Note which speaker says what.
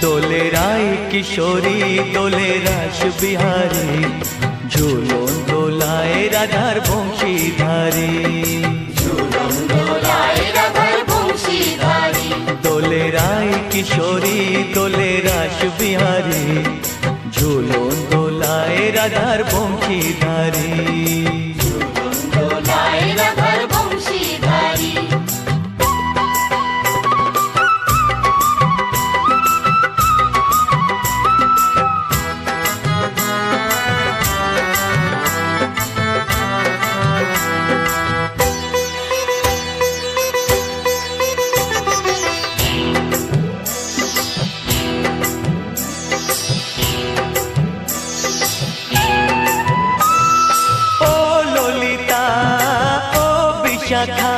Speaker 1: দোলে রায় কিশোরী দোলে রাস বিহারী, ঝুলন দোলায় রাধার বংশীধারী।
Speaker 2: ঝুলন দোলায় রাধার বংশীধারী।
Speaker 1: দোলে রায় কিশোরী দোলে রাস বিহারী, ঝুলন দোলায় রাধার বংশীধারী।
Speaker 2: ঝুলন দোলায় রাধার বংশীধারী।
Speaker 1: শাখা